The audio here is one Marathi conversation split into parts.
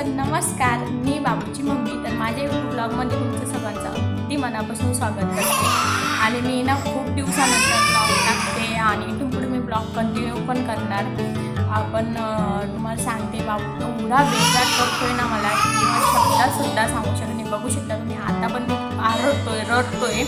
तर नमस्कार, मी बाबूची मम्मी. तर माझ्या यूट्यूब ब्लॉगमध्ये तुमचं सर्वांचं अगदी मनापासून स्वागत करते. आणि मी ना खूप दिवसानंतर ब्लॉग टाकते आणि इथून पुढे मी ब्लॉग कंटिन्यू पण करणार. आपण तुम्हाला सांगते, बाबू एवढा बेजार करतोय ना मला की शब्दातसुद्धा सांगू शकत नाही. बघू शकता तुम्ही, आता पण रडतोय.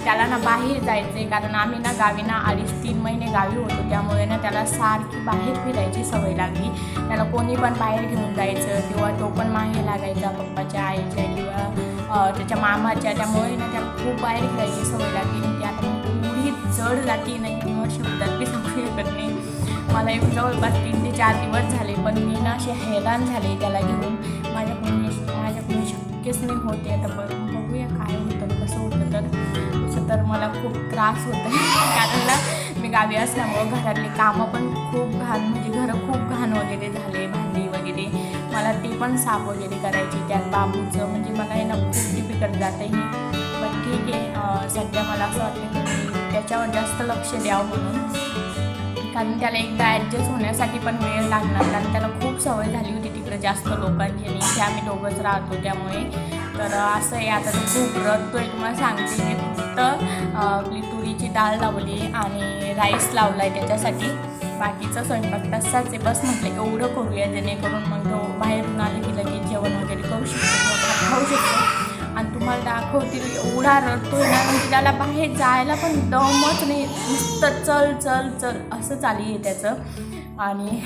त्याला ना बाहेर जायचं आहे, कारण आम्ही ना गावी ना 2.5-3 महिने गावी होतो. त्यामुळे ना त्याला सारखी बाहेर फिरायची सवय लागली. त्याला कोणी पण बाहेर घेऊन जायचं किंवा तो पण मागे लागायचा पप्पाच्या, आईच्या किंवा त्याच्या मामाच्या. त्यामुळे ना त्याला खूप बाहेर फिरायची सवय लागली. ती आता एवढी जड जाती नाही किंवा शब्दात बी सांगू शकत नाही. मला एक जवळपास 3 ते 4 दिवस झाले, पण मी ना असे हैराण झाले त्याला घेऊन. माझ्याकडून शक्यच नाही होते. आता बघूया काय होतं, कसं होतं. तर मला खूप त्रास होतो कारण ना मी गावी असल्यामुळं घरातली कामं पण खूप घाण, म्हणजे घरं खूप घाण वगैरे झाले, भांडी वगैरे मला ते पण साफ वगैरे करायची. त्यात बाबूचं म्हणजे मला हे ना खूप डिफिकल्ट जातं हे. पण ठीक आहे, सध्या मला असं वाटतं की त्याच्यावर जास्त लक्ष द्यावं म्हणून, कारण त्याला एकदा ॲडजस्ट होण्यासाठी पण वेळ लागणार. कारण त्याला खूप सवय झाली होती तिकडे जास्त लोकांची, आणि इथे आम्ही दोघंच राहतो. त्यामुळे तर असं आहे. आता तो खूप रडतोय. तुम्हाला सांगते, मी फक्त आपली तुरीची डाळ लावली आणि राईस लावला आहे त्याच्यासाठी. बाकीचा स्वयंपाक तसाच आहे. बस म्हटलं एवढं करूया जेणेकरून मग तो बाहेरून आले की लगेच जेवण वगैरे करू शकतो किंवा खाऊ शकतो. आणि तुम्हाला दाखवतील, एवढा रडतोय ना, म्हणजे त्याला बाहेर जायला पण दमच नाही. नुसतं चल चल चल असं चालू आहे त्याचं. आणि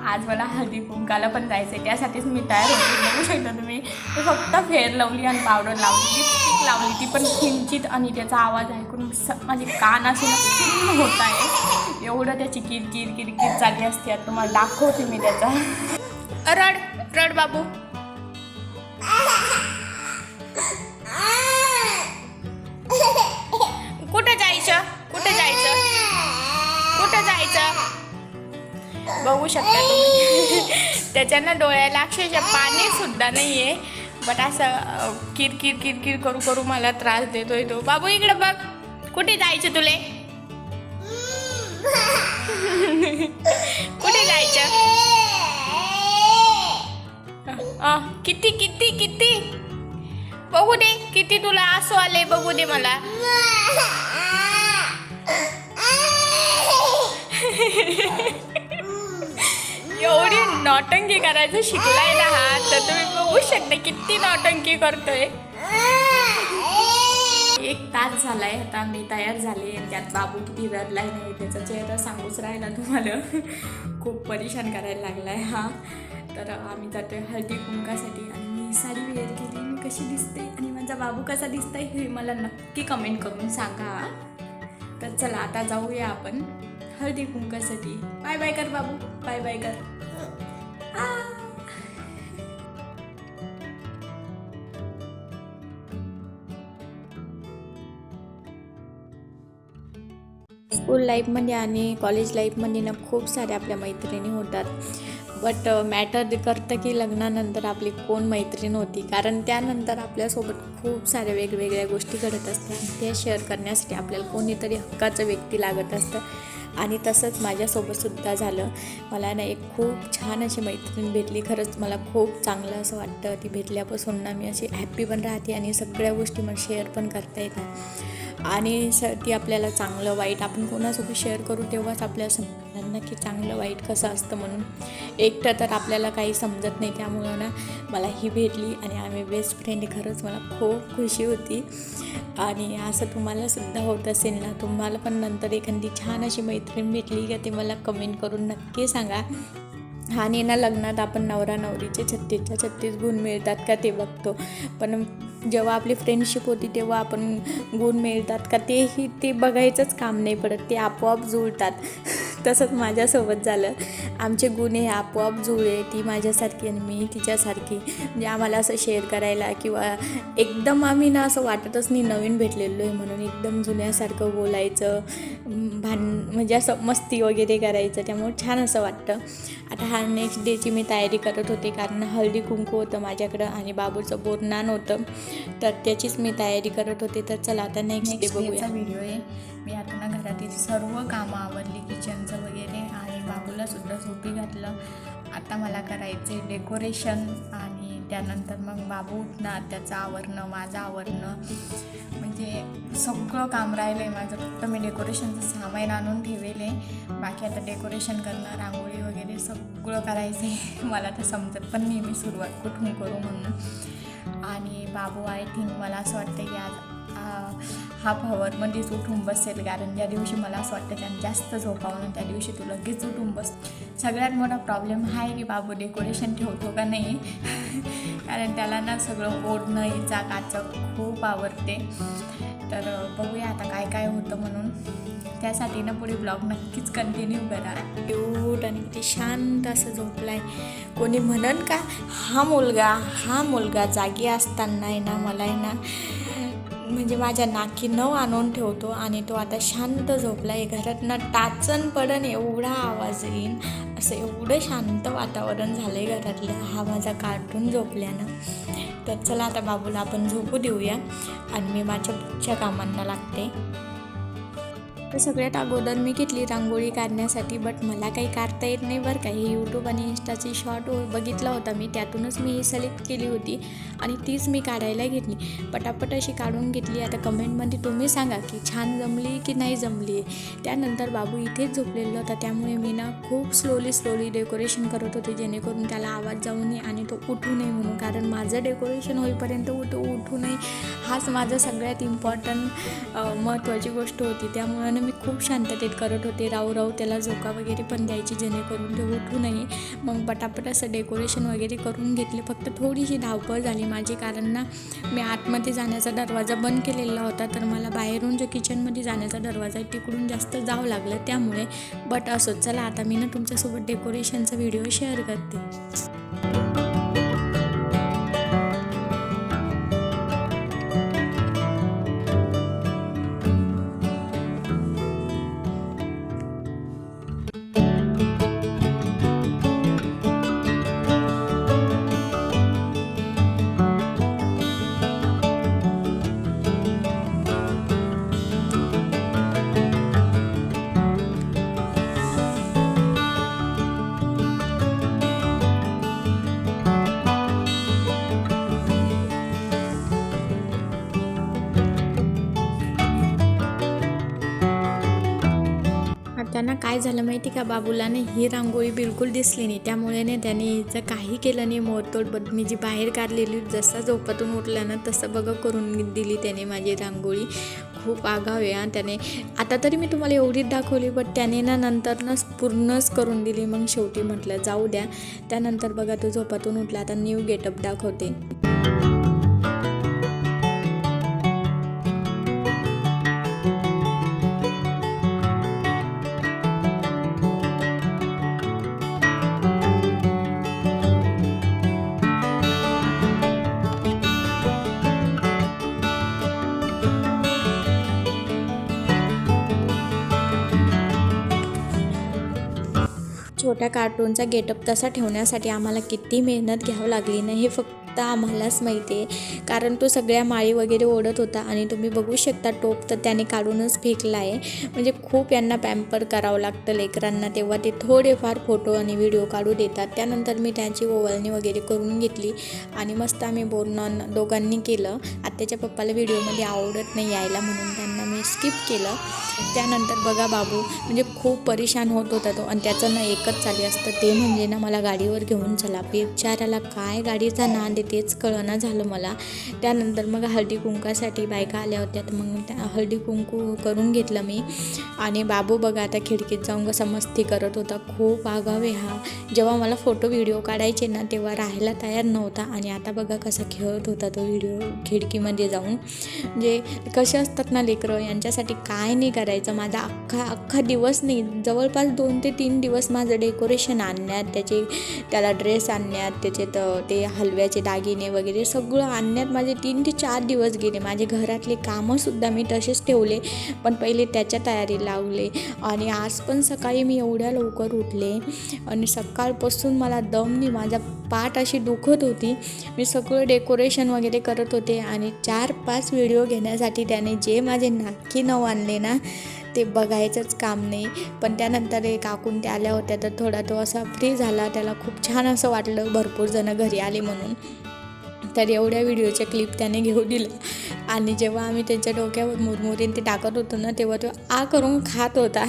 आज मला हळदी कुंकाला पण जायचं आहे, त्यासाठीच मी तयार होते. बघू शकता तुम्ही, फक्त फेअर लावली आणि पावडर लावली, लिपस्टिक लावली, ती पण किंचित. आणि त्याचा आवाज ऐकून माझे कान असे नक्की होत आहे. एवढं त्याची किरकिर किरकिर चालली असते. आता तुम्हाला दाखवते मी त्याचा. रड रड बाबू. कुठं जायचं, कुठं जायचं, कुठं जायचं. बघू शकता तुम्ही, त्याच्या ना डोळ्याला अक्षरशः पाणी सुद्धा नाही आहे. बट असं किरकिर किरकिर करू करू मला त्रास देतोय तो. बाबू इकडे बघ, कुठे जायचं तुले, कुठे जायचं. किती किती किती बघू दे, किती तुला आसू आले बघू दे मला. एवढी नौटंकी करायचं शिकलाय ना हा, तर तुम्ही बघू शकता किती नौटंकी करतोय. 1 तास झालाय, आता मी तयार झाले. त्यात बाबू किती रडलाय नाही, त्याचा चेहरा सांगूच राहिला तुम्हाला. खूप परेशान करायला लागलाय हा. तर आम्ही जातोय हळदी कुंकासाठी. आणि मी साडी वेअर केली, मी कशी दिसते आणि माझा बाबू कसा दिसतंय हे मला नक्की कमेंट करून सांगा. तर चला आता जाऊया आपण हळदी कुंकासाठी. बाय बाय कर बाबू, बाय बाय कर. स्कूल लाईफमध्ये आणि कॉलेज लाईफमध्ये ना खूप साऱ्या आपल्या मैत्रिणी होतात. बट मॅटर करतं की लग्नानंतर आपली कोण मैत्रीण होती, कारण त्यानंतर आपल्यासोबत खूप साऱ्या वेगवेगळ्या गोष्टी घडत असतात. त्या शेअर करण्यासाठी आपल्याला कोणीतरी हक्काचं व्यक्ती लागत असतं. आणि तसंच माझ्यासोबतसुद्धा झालं. मला ना एक खूप छान अशी मैत्रीण भेटली. खरंच मला खूप चांगलं असं वाटतं. ती भेटल्यापासून ना मी अशी हॅप्पी पण राहते आणि सगळ्या गोष्टी मला शेअर पण करता येतात. आणि ती आपल्याला चांगलं वाईट आपण कोणासोबत शेअर करू तेव्हाच आपल्याला समजणार ना की चांगलं वाईट कसं असतं. म्हणून एकटं तर आपल्याला काही समजत नाही. त्यामुळं ना मला ही भेटली आणि आम्ही बेस्ट फ्रेंड. खरंच मला खूप खुशी होती. आणि असं तुम्हाला सुद्धा होत असेल ना, तुम्हाला पण नंतर एखादी छान अशी मैत्रीण भेटली का ते मला कमेंट करून नक्की सांगा. आणि ना लग्नात आपण नवरा नवरीचे 36च्या 36 गुण मिळतात का ते बघतो, पण जेव्हा आपली फ्रेंडशिप होती तेव्हा आपण गुण मिळतात का ते बघायचंच काम नाही पडत, ते आपोआप जुळतात. तसंच माझ्यासोबत झालं. आमचे गुण हे आपोआप जुळले. ती माझ्यासारखी आणि मी तिच्यासारखी. म्हणजे आम्हाला असं शेअर करायला किंवा एकदम आम्ही ना असं वाटतच नाही नवीन भेटलेलो आहे म्हणून. एकदम जुन्यासारखं बोलायचं, म्हणजे असं मस्ती वगैरे करायचं. त्यामुळे छान असं वाटतं. आता हा नेक्स्ट डेची मी तयारी करत होते, कारण हळदी कुंकू होतं माझ्याकडं आणि बाबूचं बोरनान होतं, तर त्याचीच मी तयारी करत होते. तर चला आता नेक्स्ट डे बघूया. व्हिडिओ आहे. मी आता ना घरातील सर्व कामं आवरली, किचनचं वगैरे, आणि बाबूला सुद्धा झोपी घातलं. आता मला करायचे डेकोरेशन आणि त्यानंतर मग बाबू उठणार, त्याचं आवरणं, माझं आवरणं, म्हणजे सगळं काम राहिलं आहे माझं. फक्त मी डेकोरेशनचं सामान आणून ठेवेल आहे, बाकी आता डेकोरेशन करणं, रांगोळी वगैरे सगळं करायचं आहे. मला तर समजत पण नाही मी सुरुवात कुठून करू म्हणून. आणि बाबू आय थिंक मला असं वाटतं की आज हाफ हवरमध्येच उठून बसेल, कारण ज्या दिवशी मला असं वाटतं त्यानं जास्त झोपावं त्या दिवशी तू लगेच उठून बस. सगळ्यात मोठा प्रॉब्लेम हा आहे की बाबू डेकोरेशन ठेवतो का नाही, कारण त्याला ना सगळं ओढणं, हिचा काचं खूप आवडते. तर बघूया आता काय काय होतं म्हणून. त्यासाठी ना पुढे ब्लॉग नक्कीच कंटिन्यू करा. क्यूट आणि किती शांत असं झोपला आहे. कोणी म्हणन का हा मुलगा जागी असताना आहे ना मला आहे ना म्हणजे माझ्या नाकी नऊ आणून ठेवतो आणि तो आता शांत झोपला आहे. घरात ना टाचन पडन एवढा आवाज येईन, असं एवढं शांत वातावरण झालं आहे घरातलं हा माझा कार्टून झोपल्यानं. तर चला आता बाबूला आपण झोपू देऊया आणि मी माझ्या पुढच्या कामांना लागते. तर सगळ्यात अगोदर मी घेतली रांगोळी काढण्यासाठी, बट मला काही काढता येत नाही बरं का. ही यूट्यूब आणि इंस्टाची शॉर्ट बघितला होता मी, त्यातूनच मी ही सिलेक्ट केली होती आणि तीच मी काढायला घेतली. पटापट अशी काढून घेतली. आता कमेंटमध्ये तुम्ही सांगा की छान जमली की नाही जमली. त्यानंतर बाबू इथेच झोपलेलं होता, त्यामुळे मी ना खूप स्लोली डेकोरेशन करत होते, जेणेकरून त्याला आवाज जाऊ नये आणि तो उठू नये म्हणून. कारण माझं डेकोरेशन होईपर्यंत उठू नये हाच माझं सगळ्यात इम्पॉर्टंट महत्त्वाची गोष्ट होती. त्यामुळे मी खूप शांततेत करत होते. राहू त्याला झोका वगैरे पण द्यायची, जेणेकरून ते उठू नये. मग पटापट असं डेकोरेशन वगैरे करून घेतले. फक्त थोडीशी धावपळ झाली माझी, कारण ना मी आतमध्ये जाण्याचा दरवाजा बंद केलेला होता, तर मला बाहेरून जो किचनमध्ये जाण्याचा दरवाजा आहे तिकडून जास्त जावं लागलं त्यामुळे. बट असो, चला आता मी ना तुमच्यासोबत डेकोरेशनचा व्हिडिओ शेअर करते. त्यांना काय झालं माहिती का, बाबूला ना ही रांगोळी बिलकुल दिसली नाही, त्यामुळे ने त्याने हिचं काही केलं नाही मोडतोड. बट मी जी बाहेर काढलेली जसा झोपातून उठला ना तसं बघा करून दिली त्याने माझी रांगोळी. खूप आगाव आहे त्याने. आता तरी मी तुम्हाला एवढीच दाखवली, बट त्याने ना नंतरनंच पूर्णच करून दिली. मग शेवटी म्हटलं जाऊ द्या. त्यानंतर बघा तो झोपातून उठला. आता न्यू गेटअप दाखवते. छोट्या कार्टूनचा गेटअप तसा ठेवण्यासाठी आम्हाला किती मेहनत घ्यावं लागली ना, हे फक्त आम्हालाच माहिती आहे. कारण तो सगळ्या माळी वगैरे ओढत होता आणि तुम्ही बघू शकता टोप तर त्याने काढूनच फेकला आहे. म्हणजे खूप यांना पॅम्पर करावं लागतं लेकरांना, तेव्हा ते थोडेफार फोटो आणि व्हिडिओ काढू देतात. त्यानंतर मी त्यांची ओवाळणी वगैरे करून घेतली आणि मस्त आम्ही बोलणं दोघांनी केलं. आत्याच्या पप्पाला व्हिडिओमध्ये आवडत नाही यायला म्हणून त्यांना मी स्किप केलं. त्यानंतर बघा बाबू म्हणजे खूप परेशान होत होता तो, आणि त्याचं ना एकच चालू असतं ते म्हणजे ना मला गाडीवर घेऊन चला. बिचाऱ्याला काय गाडीचा नाद आहे तेच कळना झालं मला. त्यानंतर मग हळदी कुंकासाठी बायका आल्या होत्या, तर मग त्या हळदी कुंकू करून घेतलं मी. आणि बाबू बघा आता खिडकीत जाऊन कसं मस्ती करत होता. खूप आगाव आहे हा. जेव्हा मला फोटो व्हिडिओ काढायचे ना तेव्हा राहायला तयार नव्हता, आणि आता बघा कसा खेळत होता तो व्हिडिओ खिडकीमध्ये जाऊन. म्हणजे कसे असतात ना लेकरं, यांच्यासाठी काय नाही करायचं. माझा अख्खा दिवस नाही, जवळपास 2 ते 3 दिवस माझं डेकोरेशन आणण्यात, त्याला ड्रेस आणण्यात, त्याचे ते हलव्याचे दागिने वगैरे सगळं आणण्यात माझे 3 ते 4 दिवस गेले. माझे घरातले कामंसुद्धा मी तसेच ठेवले, पण पहिले त्याच्या तयारी लावले. आणि आज पण सकाळी मी एवढ्या लवकर उठले आणि सकाळपासून मला दम नाही, माझा पाठ अशी दुखत होती. मी सगळं डेकोरेशन वगैरे करत होते आणि 4-5 व्हिडिओ घेण्यासाठी त्याने जे माझे नाकी नऊ आणले ना ते बघायचंच काम नाही. पण त्यानंतर एक काकून त्या आल्या होत्या तर थोडा तो असा फ्री झाला, त्याला खूप छान असं वाटलं भरपूर जण घरी आले म्हणून. तर एवढ्या व्हिडिओच्या क्लिप त्याने घेऊ दिलं. आणि जेव्हा आम्ही त्यांच्या डोक्यावर मुरमुरीन ते टाकत होतो ना, तेव्हा तो करून खात होता.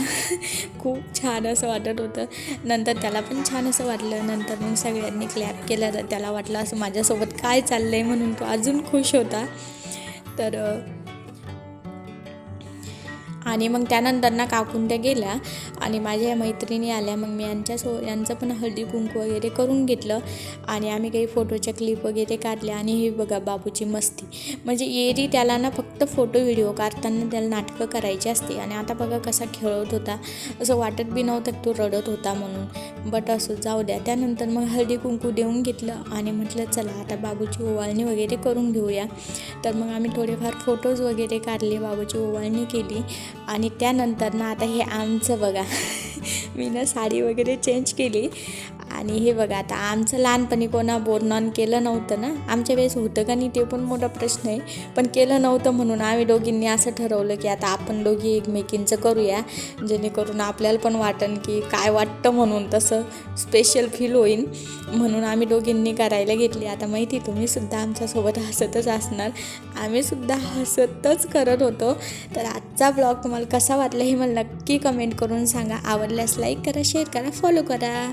खूप छान असं वाटत होतं. नंतर त्याला पण छान असं वाटलं. नंतर मग सगळ्यांनी क्लॅप केलं तर त्याला वाटलं असं माझ्यासोबत काय चाललं आहे, म्हणून तो अजून खुश होता. तर आणि मग त्यानंतर ना काकून त्या गेल्या आणि माझ्या मैत्रिणी आल्या. मग मी यांचं पण हळदी कुंकू वगैरे करून घेतलं आणि आम्ही काही फोटोच्या क्लिप वगैरे काढल्या. आणि हे बघा बाबूची मस्ती, म्हणजे एरी त्याला ना फक्त फोटो व्हिडिओ काढताना त्याला नाटकं करायची असते. आणि आता बघा कसा खेळत होता, असं वाटत बी नव्हतं की तो रडत होता म्हणून. बट असं जाऊ द्या. त्यानंतर मग हळदी कुंकू देऊन घेतलं आणि म्हटलं चला आता बाबूची ओवाळणी वगैरे करून घेऊया. तर मग आम्ही थोडेफार फोटोज वगैरे काढले, बाबूची ओवाळणी केली. आणि त्यानंतर ना आता हे आमचं बघा मी ना साडी वगैरे चेंज केली. आणि हे बघा आता आमचं लहानपणी कोणा बोरनॉन केलं नव्हतं ना, आमच्या वेळेस होतं का नाही ते पण मोठा प्रश्न आहे. पण केलं नव्हतं म्हणून आम्ही दोघींनी असं ठरवलं की आता आपण दोघी एकमेकींचं करूया, जेणेकरून आपल्याला पण वाटेल की काय वाटतं म्हणून, तसं स्पेशल फील होईल म्हणून आम्ही दोघींनी करायला घेतली. आता माहिती तुम्हीसुद्धा आमच्यासोबत हसतच असणार, आम्हीसुद्धा हसतच करत होतो. तर आजचा ब्लॉग तुम्हाला कसा वाटला हे मला नक्की कमेंट करून सांगा. आवडल्यास लाईक करा, शेअर करा, फॉलो करा.